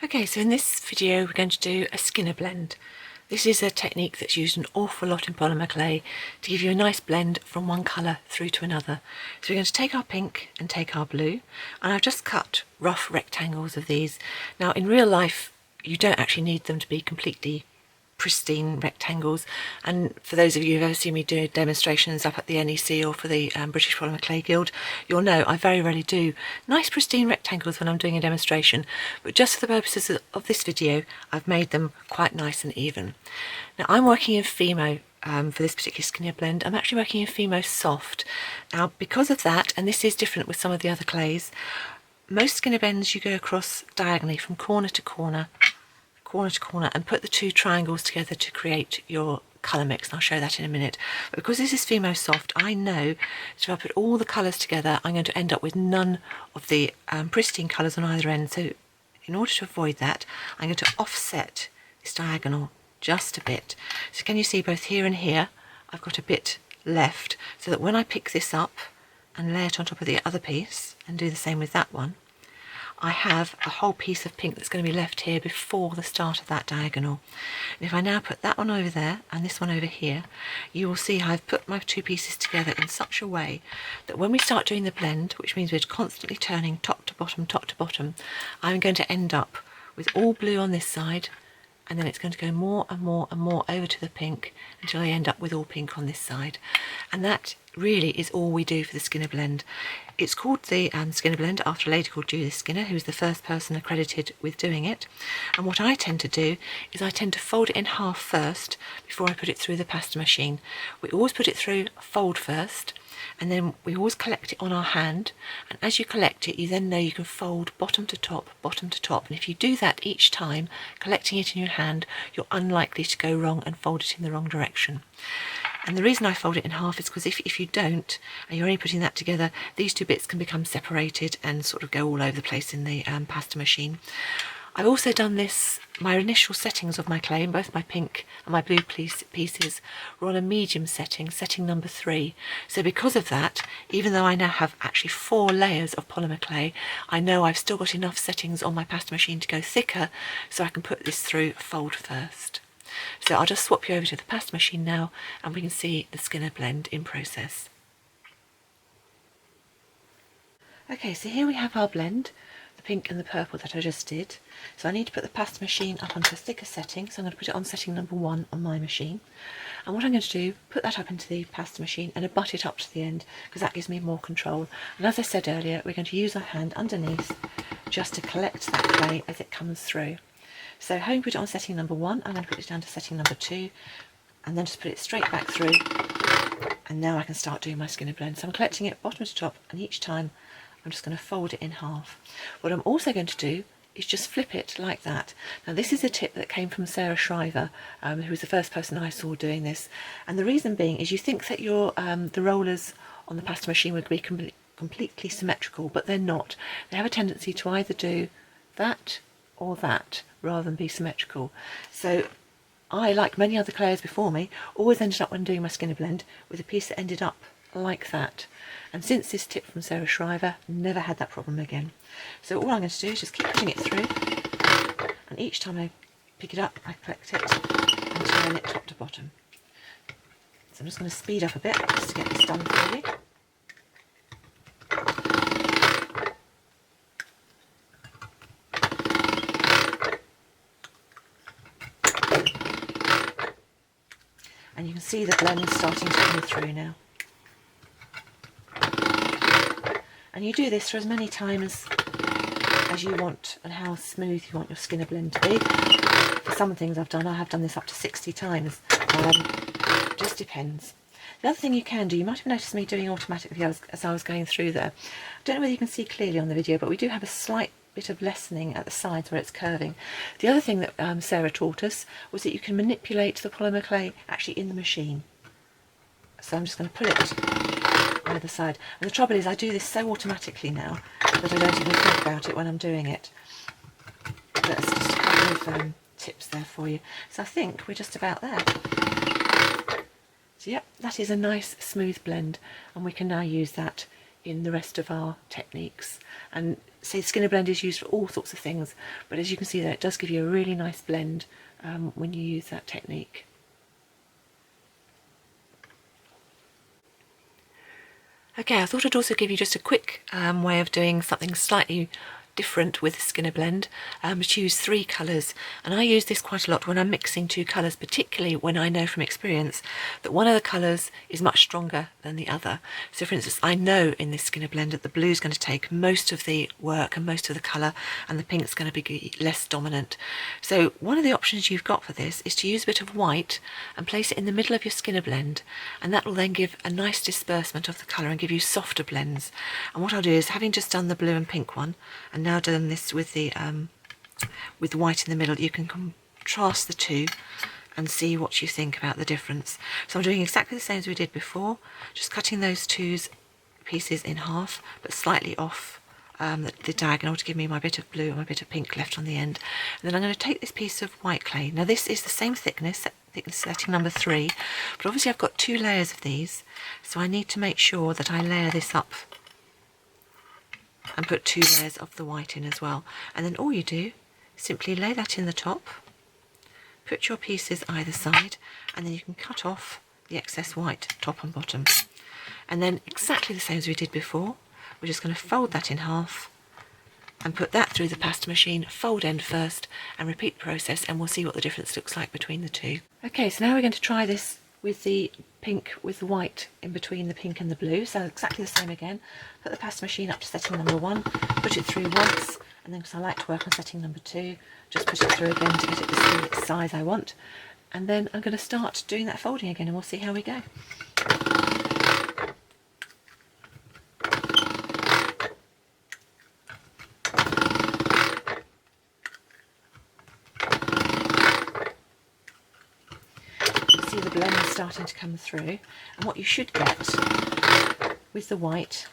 Okay, so in this video we're going to do a skinner blend. This is a technique that's used an awful lot in polymer clay to give you a nice blend from one colour through to another. So we're going to take our pink and take our blue, and I've just cut rough rectangles of these. Now in real life you don't actually need them to be completely pristine rectangles, and for those of you who've ever seen me do demonstrations up at the NEC or for the British Polymer Clay Guild, you'll know I very rarely do nice pristine rectangles when I'm doing a demonstration, but just for the purposes of this video I've made them quite nice and even. Now I'm working in Fimo for this particular skinner blend. I'm actually working in Fimo Soft. Now because of that, and this is different with some of the other clays, most skinner blends you go across diagonally from corner to corner and put the two triangles together to create your colour mix, and I'll show that in a minute. But because this is Fimo Soft, I know that if I put all the colours together I'm going to end up with none of the pristine colours on either end. So in order to avoid that, I'm going to offset this diagonal just a bit. So can you see both here and here I've got a bit left, so that when I pick this up and lay it on top of the other piece and do the same with that one, I have a whole piece of pink that's going to be left here before the start of that diagonal. And if I now put that one over there and this one over here, you will see I've put my two pieces together in such a way that when we start doing the blend, which means we're constantly turning top to bottom, I'm going to end up with all blue on this side, and then it's going to go more and more and more over to the pink until I end up with all pink on this side. And that really is all we do for the skinner blend. It's called the skinner blend after a lady called Judith Skinner, who's the first person accredited with doing it. And what I tend to do is I tend to fold it in half first before I put it through the pasta machine. We always put it through fold first, and then we always collect it on our hand, and as you collect it you then know you can fold bottom to top, and if you do that each time, collecting it in your hand, you're unlikely to go wrong and fold it in the wrong direction. And the reason I fold it in half is because if you don't, and you're only putting that together, these two bits can become separated and sort of go all over the place in the pasta machine. I've also done this, my initial settings of my clay, both my pink and my blue pieces, were on a medium setting, setting number 3. So because of that, even though I now have actually 4 layers of polymer clay, I know I've still got enough settings on my pasta machine to go thicker, so I can put this through fold first. So I'll just swap you over to the pasta machine now and we can see the skinner blend in process. Okay, so here we have our blend, the pink and the purple that I just did. So I need to put the pasta machine up onto a thicker setting, so I'm going to put it on setting number 1 on my machine. And what I'm going to do, put that up into the pasta machine and abut it up to the end, because that gives me more control. And as I said earlier, we're going to use our hand underneath just to collect that clay as it comes through. So having put it on setting number 1, I'm going to put it down to setting number 2 and then just put it straight back through, and now I can start doing my skinner blend. So I'm collecting it bottom to top, and each time I'm just going to fold it in half. What I'm also going to do is just flip it like that. Now this is a tip that came from Sarah Shriver, who was the first person I saw doing this, and the reason being is you think that your the rollers on the pasta machine would be completely symmetrical, but they're not. They have a tendency to either do that or that rather than be symmetrical. So I, like many other clayers before me, always ended up when doing my skinner blend with a piece that ended up like that. And since this tip from Sarah Shriver, never had that problem again. So all I'm going to do is just keep putting it through, and each time I pick it up I collect it and turn it top to bottom. So I'm just going to speed up a bit just to get this done for you. And you can see the blend starting to come through now. And you do this for as many times as you want and how smooth you want your skinner blend to be. For some things I have done this up to 60 times. Just depends. The other thing you can do, you might have noticed me doing automatically as I was going through there. I don't know whether you can see clearly on the video, but we do have a slight bit of lessening at the sides where it's curving. The other thing that Sarah taught us was that you can manipulate the polymer clay actually in the machine. So I'm just going to pull it either side. And the trouble is I do this so automatically now that I don't even think about it when I'm doing it. That's just a couple of tips there for you. So I think we're just about there. So yep, that is a nice smooth blend, and we can now use that in the rest of our techniques. And say the Skinner blend is used for all sorts of things, but as you can see there, it does give you a really nice blend when you use that technique. Okay, I thought I'd also give you just a quick way of doing something slightly different with the Skinner blend, to use 3 colours, and I use this quite a lot when I'm mixing 2 colours, particularly when I know from experience that one of the colours is much stronger than the other. So for instance, I know in this Skinner blend that the blue is going to take most of the work and most of the colour, and the pink's going to be less dominant. So one of the options you've got for this is to use a bit of white and place it in the middle of your Skinner blend, and that will then give a nice disbursement of the colour and give you softer blends. And what I'll do is, having just done the blue and pink one, and now done this with the white in the middle, you can contrast the two and see what you think about the difference. So I'm doing exactly the same as we did before, just cutting those 2 pieces in half, but slightly off the diagonal to give me my bit of blue and my bit of pink left on the end. And then I'm going to take this piece of white clay. Now this is the same thickness setting number 3, but obviously I've got 2 layers of these, so I need to make sure that I layer this up and put 2 layers of the white in as well. And then all you do, simply lay that in the top, put your pieces either side, and then you can cut off the excess white top and bottom. And then exactly the same as we did before, we're just going to fold that in half and put that through the pasta machine, fold end first, and repeat the process, and we'll see what the difference looks like between the 2. Okay, so now we're going to try this with the pink with the white in between the pink and the blue. So exactly the same again. Put the pasta machine up to setting number 1, put it through once, and then because I like to work on setting number 2, just put it through again to get it the size I want. And then I'm going to start doing that folding again, and we'll see how we go. The blend is starting to come through, and what you should get with the white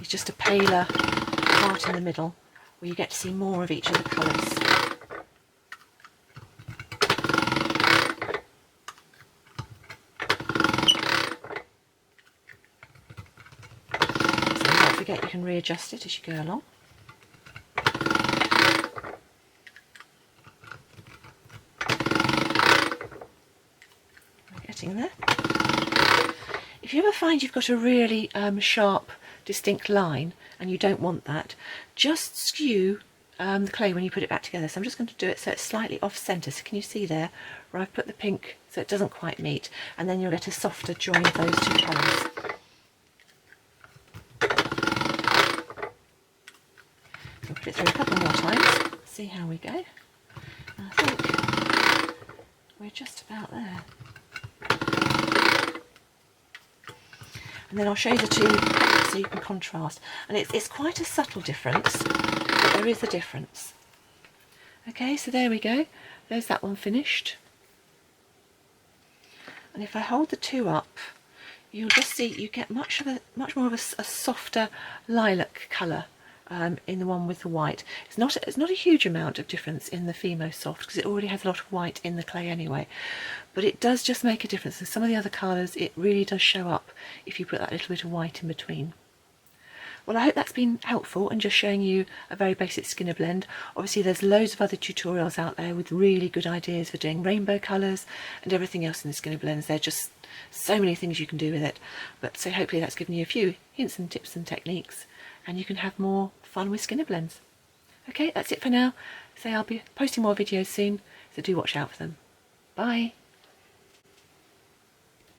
is just a paler part in the middle where you get to see more of each of the colours. So don't forget you can readjust it as you go along. There. If you ever find you've got a really sharp, distinct line and you don't want that, just skew the clay when you put it back together. So I'm just going to do it so it's slightly off centre. So can you see there where I've put the pink so it doesn't quite meet, and then you'll get a softer join of those 2 colours. So put it through a couple more times, see how we go. I think we're just about there. And then I'll show you the 2 so you can contrast. And it's quite a subtle difference, but there is a difference. Okay, so there we go. There's that one finished. And if I hold the 2 up, you'll just see you get much more of a softer lilac colour in the one with the white. It's not a huge amount of difference in the Fimo Soft because it already has a lot of white in the clay anyway, but it does just make a difference. And some of the other colours, it really does show up if you put that little bit of white in between. Well, I hope that's been helpful and just showing you a very basic Skinner blend. Obviously there's loads of other tutorials out there with really good ideas for doing rainbow colours and everything else in the Skinner blends. There's just so many things you can do with it. But so hopefully that's given you a few hints and tips and techniques, and you can have more fun with Skinner blends. Okay, that's it for now. So I'll be posting more videos soon, so do watch out for them. Bye!